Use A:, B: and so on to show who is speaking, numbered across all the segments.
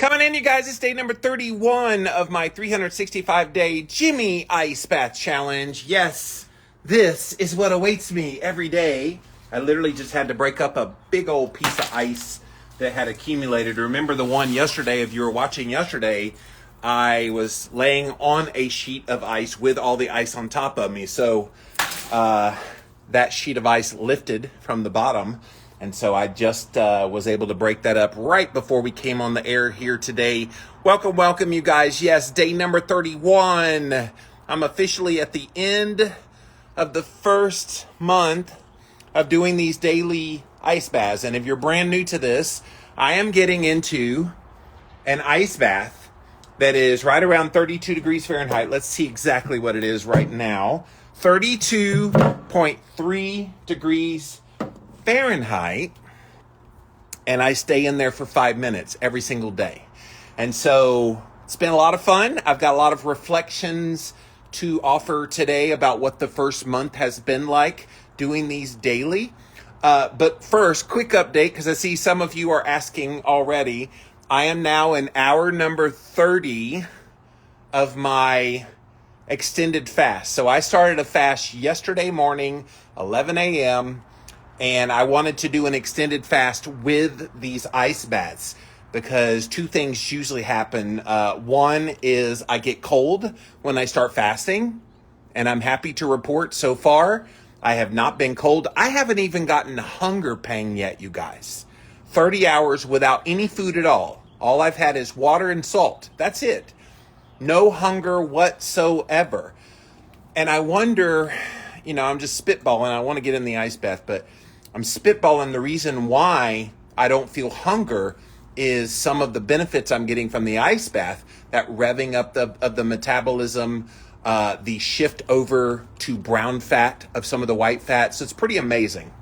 A: Coming in, you guys, it's day number 31 of my 365-day Jimmy Ice Bath Challenge. Yes, this is what awaits me every day. I literally just had to break up a big old piece of ice that had accumulated. Remember the one yesterday, if you were watching yesterday, I was laying on a sheet of ice with all the ice on top of me. So that sheet of ice lifted from the bottom. And so I just was able to break that up right before we came on the air here today. Welcome, you guys. Yes, day number 31. I'm officially at the end of the first month of doing these daily ice baths. And if you're brand new to this, I am getting into an ice bath that is right around 32 degrees Fahrenheit. Let's see exactly what it is right now. 32.3 degrees Fahrenheit, and I stay in there for 5 minutes every single day. And so it's been a lot of fun. I've got a lot of reflections to offer today about what the first month has been like doing these daily. But first, quick update, because I see some of you are asking already. I am now in hour number 30 of my extended fast. So I started a fast yesterday morning, 11 a.m., and I wanted to do an extended fast with these ice baths because two things usually happen. One is I get cold when I start fasting, and I'm happy to report so far I have not been cold. I haven't even gotten a hunger pang yet, you guys. 30 hours without any food at all. All I've had is water and salt. That's it. No hunger whatsoever. And I wonder, I'm just spitballing. I want to get in the ice bath, but I'm spitballing. The reason why I don't feel hunger is some of the benefits I'm getting from the ice bath, that revving up of the metabolism, the shift over to brown fat of some of the white fat. So it's pretty amazing.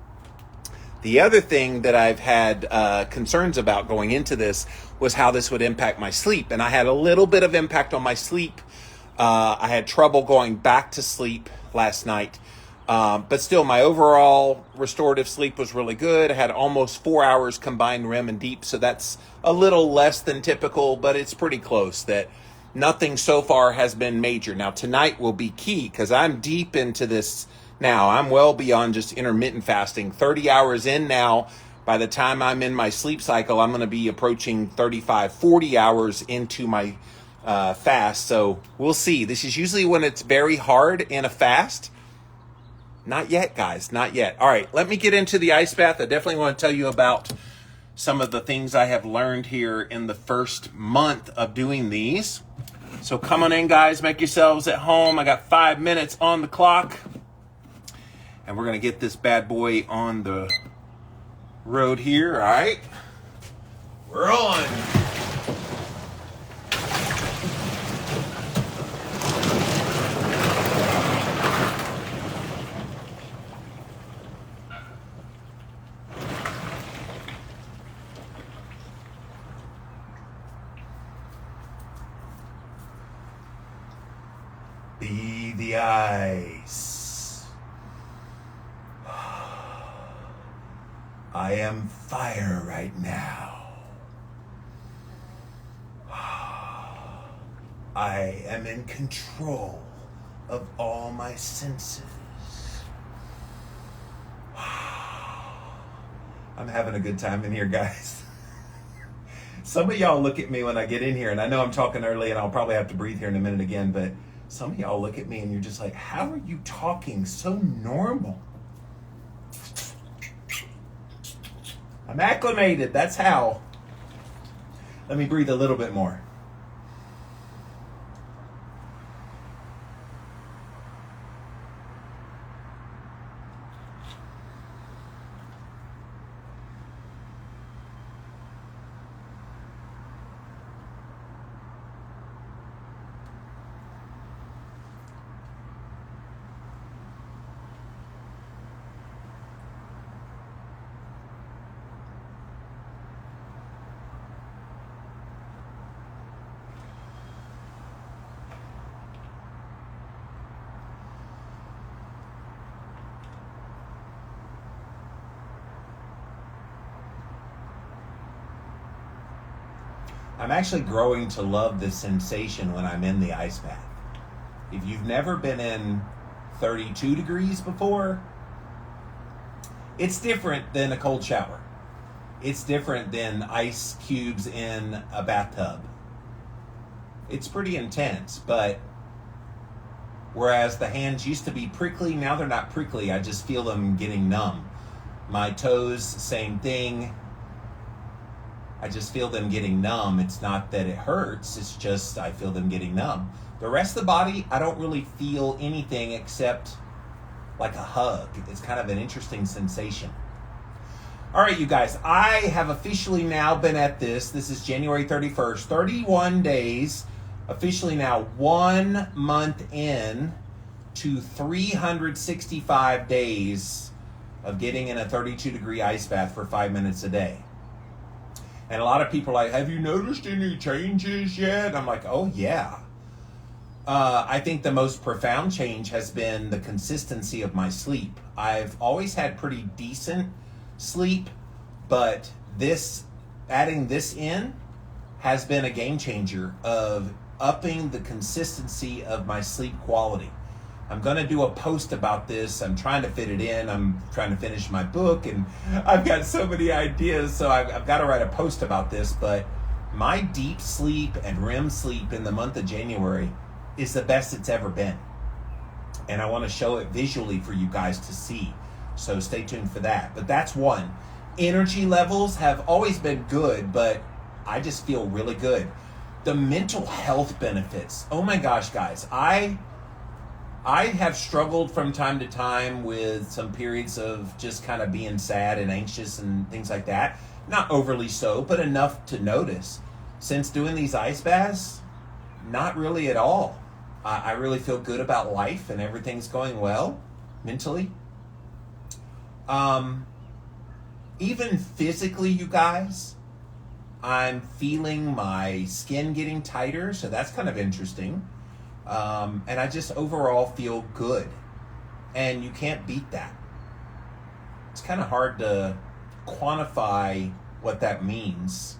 A: The other thing that I've had concerns about going into this was how this would impact my sleep. And I had a little bit of impact on my sleep. I had trouble going back to sleep last night. But still, my overall restorative sleep was really good. I had almost 4 hours combined REM and deep, so that's a little less than typical, but it's pretty close. That nothing so far has been major. Now, tonight will be key because I'm deep into this now. I'm well beyond just intermittent fasting. 30 hours in now. By the time I'm in my sleep cycle, I'm going to be approaching 35, 40 hours into my fast. So we'll see. This is usually when it's very hard in a fast. Not yet, guys. Not yet. All right, let me get into the ice bath. I definitely want to tell you about some of the things I have learned here in the first month of doing these. So come on in, guys. Make yourselves at home. I got 5 minutes on the clock. And we're going to get this bad boy on the road here. All right. We're on. Be the ice. I am fire right now. I am in control of all my senses. I'm having a good time in here, guys. Some of y'all look at me when I get in here, and I know I'm talking early and I'll probably have to breathe here in a minute again, but some of y'all look at me and you're just like, how are you talking so normal? I'm acclimated, that's how. Let me breathe a little bit more. I'm actually growing to love the sensation when I'm in the ice bath. If you've never been in 32 degrees before, it's different than a cold shower. It's different than ice cubes in a bathtub. It's pretty intense, but whereas the hands used to be prickly, now they're not prickly. I just feel them getting numb. My toes, same thing. I just feel them getting numb. It's not that it hurts, it's just I feel them getting numb. The rest of the body, I don't really feel anything except like a hug. It's kind of an interesting sensation. All right, you guys, I have officially now been at this. This is January 31st, 31 days, officially now 1 month in to 365 days of getting in a 32-degree ice bath for 5 minutes a day. And a lot of people are like, have you noticed any changes yet? I'm like, oh, yeah. I think the most profound change has been the consistency of my sleep. I've always had pretty decent sleep, but adding this in has been a game changer of upping the consistency of my sleep quality. I'm going to do a post about this. I'm trying to fit it in. I'm trying to finish my book, and I've got so many ideas, so I've got to write a post about this. But my deep sleep and REM sleep in the month of January is the best it's ever been. And I want to show it visually for you guys to see. So stay tuned for that. But that's one. Energy levels have always been good, but I just feel really good. The mental health benefits. Oh my gosh, guys. I have struggled from time to time with some periods of just kind of being sad and anxious and things like that. Not overly so, but enough to notice. Since doing these ice baths, not really at all. I really feel good about life and everything's going well mentally. Even physically, you guys, I'm feeling my skin getting tighter, so that's kind of interesting. And I just overall feel good. And you can't beat that. It's kind of hard to quantify what that means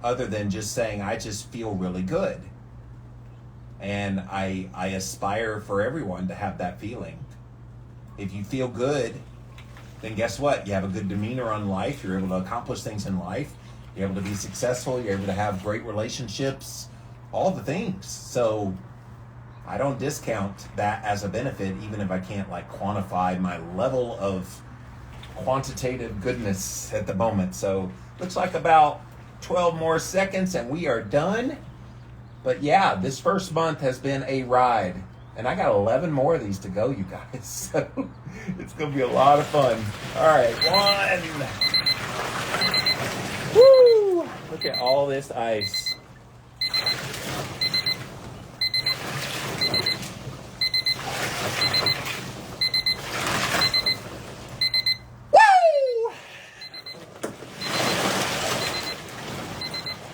A: other than just saying I just feel really good. And I aspire for everyone to have that feeling. If you feel good, then guess what? You have a good demeanor on life. You're able to accomplish things in life. You're able to be successful. You're able to have great relationships. All the things. So I don't discount that as a benefit, even if I can't like quantify my level of quantitative goodness at the moment. So looks like about 12 more seconds and we are done. But yeah, this first month has been a ride. And I got 11 more of these to go, you guys. So it's going to be a lot of fun. All right, one. Woo! Look at all this ice. Woo!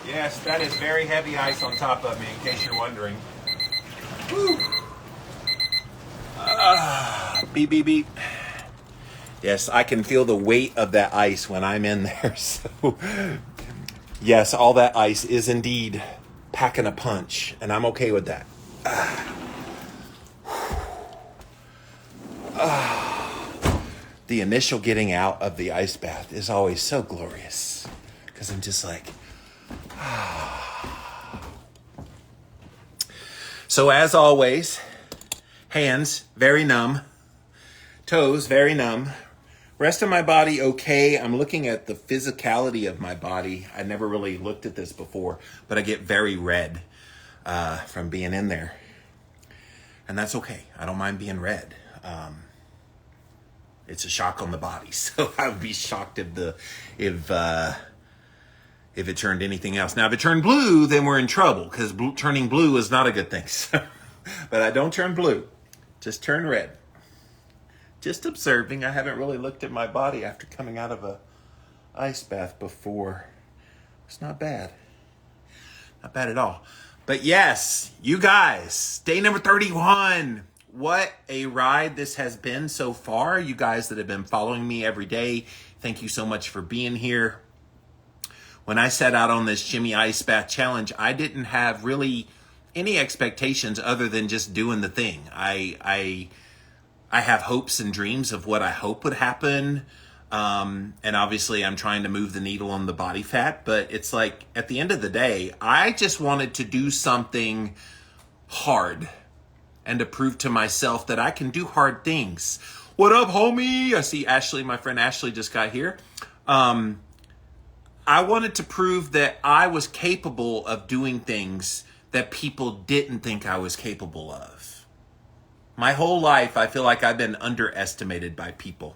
A: Yes, that is very heavy ice on top of me, in case you're wondering. Woo! Beep, beep, beep. Yes, I can feel the weight of that ice when I'm in there. So, yes, all that ice is indeed packing a punch, and I'm okay with that. The initial getting out of the ice bath is always so glorious because I'm just like, So as always, hands very numb, toes very numb, rest of my body okay. I'm looking at the physicality of my body. I never really looked at this before, but I get very red from being in there. And that's okay. I don't mind being red. It's a shock on the body. So I would be shocked if it turned anything else. Now, if it turned blue, then we're in trouble because turning blue is not a good thing. So, but I don't turn blue, just turn red. Just observing. I haven't really looked at my body after coming out of a ice bath before. It's not bad. Not bad at all. But yes, you guys, day number 31. What a ride this has been so far. You guys that have been following me every day, thank you so much for being here. When I set out on this Jimmy Ice Bath Challenge, I didn't have really any expectations other than just doing the thing. I have hopes and dreams of what I hope would happen. And obviously I'm trying to move the needle on the body fat, but it's like at the end of the day, I just wanted to do something hard and to prove to myself that I can do hard things. What up, homie? I see Ashley, my friend Ashley just got here. I wanted to prove that I was capable of doing things that people didn't think I was capable of. My whole life, I feel like I've been underestimated by people.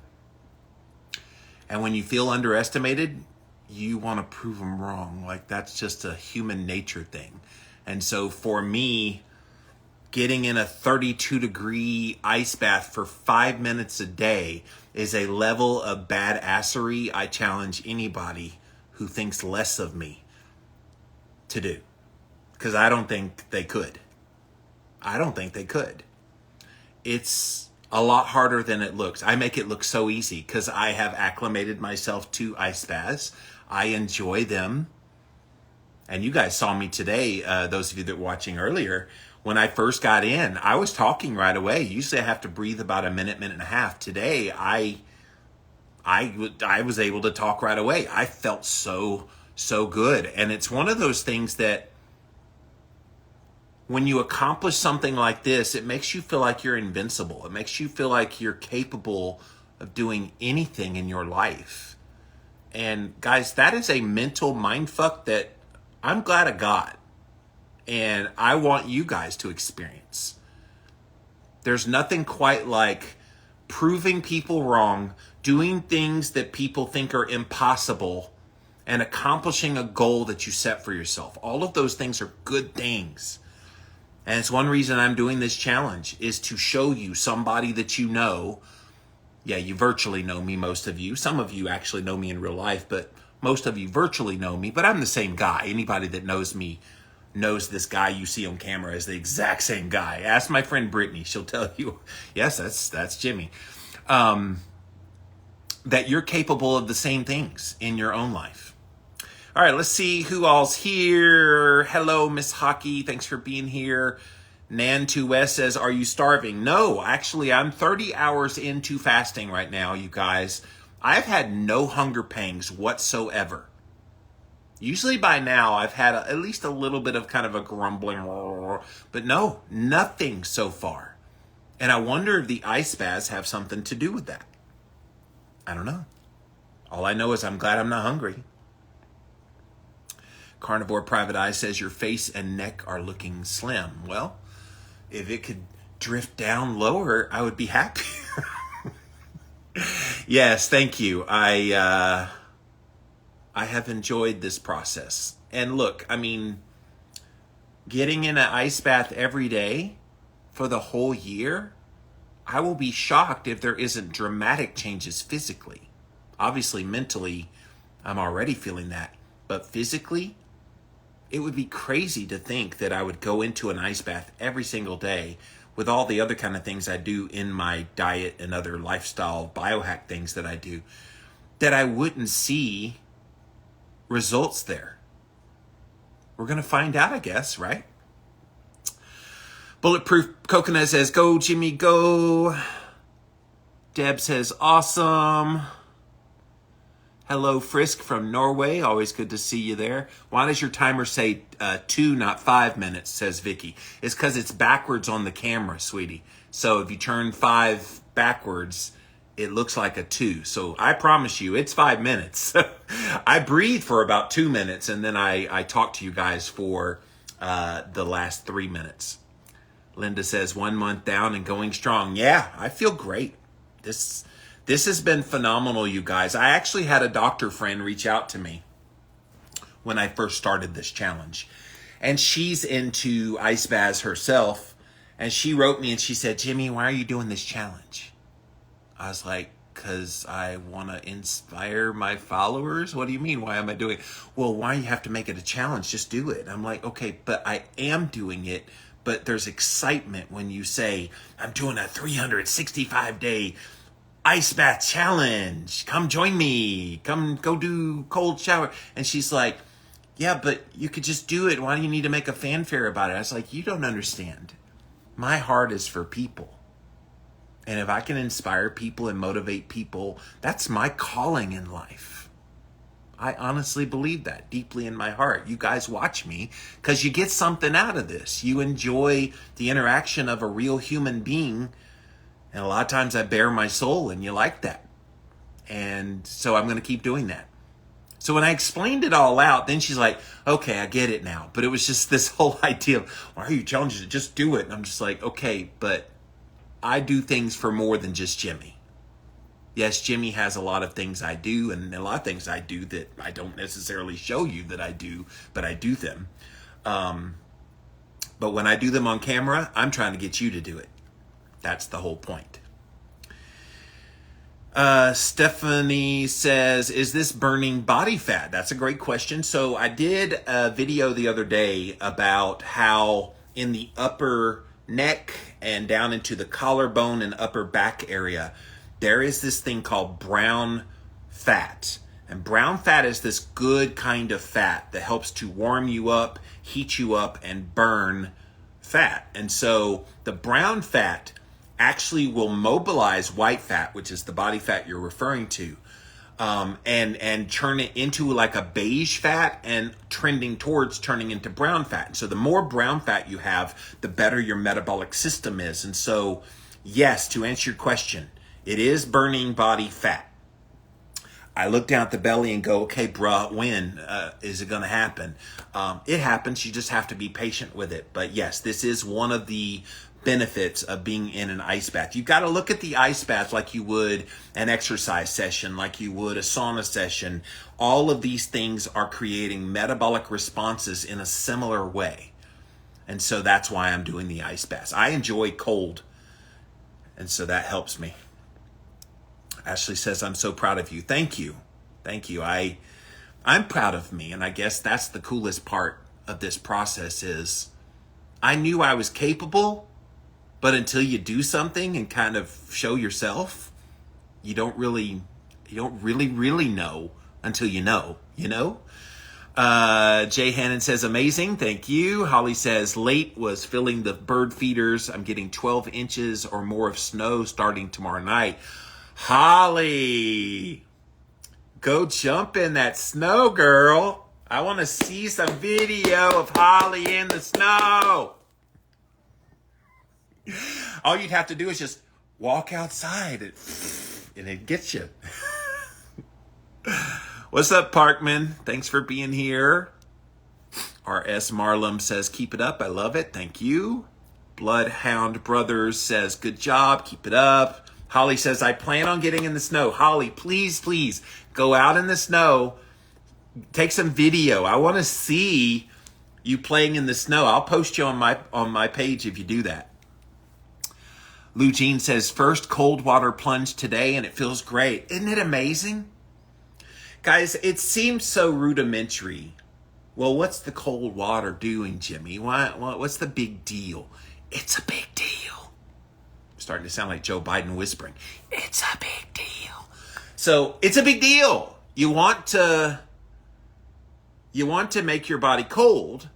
A: And when you feel underestimated, you want to prove them wrong. Like that's just a human nature thing. And so for me, getting in a 32-degree ice bath for 5 minutes a day is a level of badassery I challenge anybody who thinks less of me to do. Because I don't think they could. I don't think they could. It's a lot harder than it looks. I make it look so easy because I have acclimated myself to ice baths. I enjoy them. And you guys saw me today, those of you that were watching earlier, when I first got in, I was talking right away. Usually I have to breathe about a minute and a half. Today, I was able to talk right away. I felt so good. And it's one of those things that when you accomplish something like this, it makes you feel like you're invincible. It makes you feel like you're capable of doing anything in your life. And guys, that is a mental mindfuck that I'm glad I got. And I want you guys to experience. There's nothing quite like proving people wrong, doing things that people think are impossible, and accomplishing a goal that you set for yourself. All of those things are good things. And it's one reason I'm doing this challenge is to show you somebody that you know. Yeah, you virtually know me, most of you. Some of you actually know me in real life, but most of you virtually know me. But I'm the same guy. Anybody that knows me knows this guy you see on camera is the exact same guy. Ask my friend Brittany. She'll tell you, yes, that's Jimmy. That you're capable of the same things in your own life. All right, let's see who all's here. Hello, Miss Hockey. Thanks for being here. Nan2S says, are you starving? No, actually, I'm 30 hours into fasting right now, you guys. I've had no hunger pangs whatsoever. Usually by now, I've had at least a little bit of kind of a grumbling, but no, nothing so far. And I wonder if the ice baths have something to do with that. I don't know. All I know is I'm glad I'm not hungry. Carnivore Private Eye says, your face and neck are looking slim. Well, if it could drift down lower, I would be happy. Yes, thank you. I have enjoyed this process. And look, I mean, getting in an ice bath every day for the whole year, I will be shocked if there isn't dramatic changes physically. Obviously, mentally, I'm already feeling that. But physically, it would be crazy to think that I would go into an ice bath every single day with all the other kind of things I do in my diet and other lifestyle biohack things that I do, that I wouldn't see results there. We're going to find out, I guess, right? Bulletproof Coconut says, go, Jimmy, go. Deb says, awesome. Hello, Frisk from Norway. Always good to see you there. Why does your timer say 2, not 5 minutes, says Vicky? It's because it's backwards on the camera, sweetie. So if you turn 5 backwards, it looks like a 2. So I promise you, it's 5 minutes. I breathe for about 2 minutes, and then I talk to you guys for the last 3 minutes. Linda says, 1 month down and going strong. Yeah, I feel great. This has been phenomenal, you guys. I actually had a doctor friend reach out to me when I first started this challenge. And she's into ice baths herself. And she wrote me and she said, Jimmy, why are you doing this challenge? I was like, because I want to inspire my followers. What do you mean? Why am I doing it? Well, why do you have to make it a challenge? Just do it. I'm like, okay, but I am doing it. But there's excitement when you say, I'm doing a 365-day ice bath challenge. Come join me. Come go do cold shower. And she's like, yeah, but you could just do it. Why do you need to make a fanfare about it? I was like, you don't understand. My heart is for people. And if I can inspire people and motivate people, that's my calling in life. I honestly believe that deeply in my heart. You guys watch me because you get something out of this. You enjoy the interaction of a real human being. And a lot of times I bare my soul and you like that. And so I'm going to keep doing that. So when I explained it all out, then she's like, okay, I get it now. But it was just this whole idea of, why are you challenging it? Just do it. And I'm just like, okay, but I do things for more than just Jimmy. Yes, Jimmy has a lot of things I do, and a lot of things I do that I don't necessarily show you that I do, but I do them. But when I do them on camera, I'm trying to get you to do it. That's the whole point. Stephanie says, is this burning body fat? That's a great question. So I did a video the other day about how in the upper neck and down into the collarbone and upper back area, there is this thing called brown fat. And brown fat is this good kind of fat that helps to warm you up, heat you up, and burn fat. And so the brown fat actually will mobilize white fat, which is the body fat you're referring to, and turn it into like a beige fat and trending towards turning into brown fat. And so the more brown fat you have, the better your metabolic system is. And so, yes, to answer your question, it is burning body fat. I look down at the belly and go, okay, bruh, when is it going to happen? It happens. You just have to be patient with it. But yes, this is one of the benefits of being in an ice bath. You got to look at the ice bath like you would an exercise session, like you would a sauna session. All of these things are creating metabolic responses in a similar way. And so that's why I'm doing the ice baths. I enjoy cold, and so that helps me. Ashley says, I'm so proud of you. Thank you. Thank you. I'm proud of me, and I guess that's the coolest part of this process is I knew I was capable, but until you do something and kind of show yourself, you don't really know until you know, you know? Jay Hannon says, amazing. Thank you. Holly says, late was filling the bird feeders. I'm getting 12 inches or more of snow starting tomorrow night. Holly, go jump in that snow, girl. I want to see some video of Holly in the snow. All you'd have to do is just walk outside and it gets you. What's up, Parkman? Thanks for being here. R.S. Marlum says, keep it up. I love it. Thank you. Bloodhound Brothers says, good job. Keep it up. Holly says, I plan on getting in the snow. Holly, please, please go out in the snow. Take some video. I want to see you playing in the snow. I'll post you on my page if you do that. Lou Jean says, first cold water plunge today and it feels great. Isn't it amazing? Guys, it seems so rudimentary. Well, what's the cold water doing, Jimmy? What's the big deal? It's a big deal. I'm starting to sound like Joe Biden whispering. It's a big deal. So it's a big deal. You want to make your body cold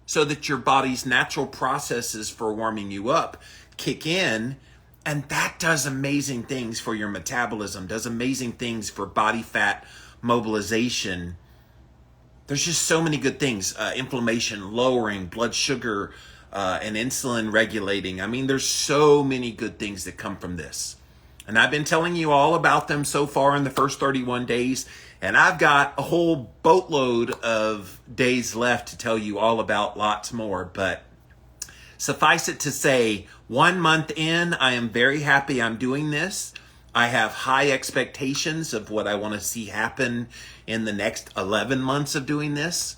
A: so that your body's natural processes for warming you up kick in, and that does amazing things for your metabolism, does amazing things for body fat mobilization. There's just so many good things. Inflammation lowering, blood sugar and insulin regulating. I mean, there's so many good things that come from this. And I've been telling you all about them so far in the first 31 days. And I've got a whole boatload of days left to tell you all about lots more. But suffice it to say, 1 month in, I am very happy I'm doing this. I have high expectations of what I want to see happen in the next 11 months of doing this.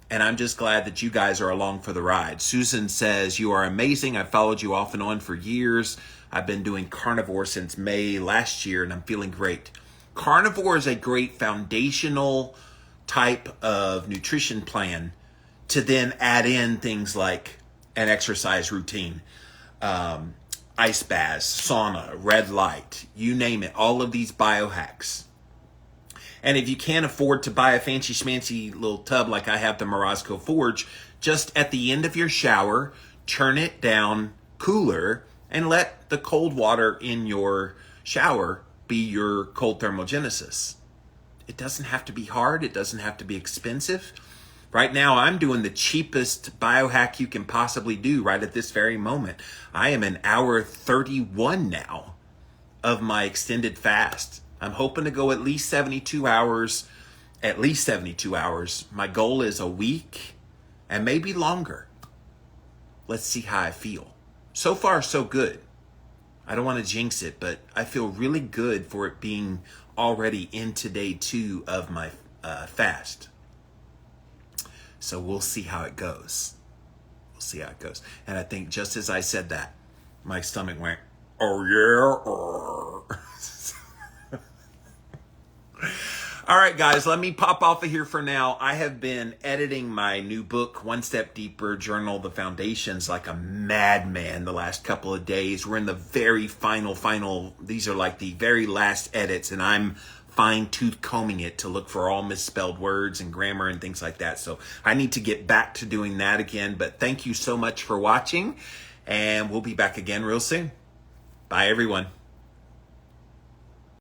A: And I'm just glad that you guys are along for the ride. Susan says, you are amazing. I've followed you off and on for years. I've been doing carnivore since May last year, and I'm feeling great. Carnivore is a great foundational type of nutrition plan to then add in things like an exercise routine. ice baths, sauna, red light, you name it, all of these biohacks. And if you can't afford to buy a fancy schmancy little tub like I have the Morosco Forge, just at the end of your shower, turn it down cooler and let the cold water in your shower be your cold thermogenesis. It doesn't have to be hard. It doesn't have to be expensive. Right now, I'm doing the cheapest biohack you can possibly do right at this very moment. I am an hour 31 now of my extended fast. I'm hoping to go at least 72 hours. At least 72 hours. My goal is a week and maybe longer. Let's see how I feel. So far, so good. I don't want to jinx it, but I feel really good for it being already into day 2 of my fast. So we'll see how it goes. We'll see how it goes. And I think just as I said that, my stomach went, oh yeah. All right, guys, let me pop off of here for now. I have been editing my new book, One Step Deeper, Journal the Foundations, like a madman the last couple of days. We're in the very final, these are like the very last edits, and I'm fine-tooth combing it to look for all misspelled words and grammar and things like that. So I need to get back to doing that again. But thank you so much for watching, and we'll be back again real soon. Bye, everyone.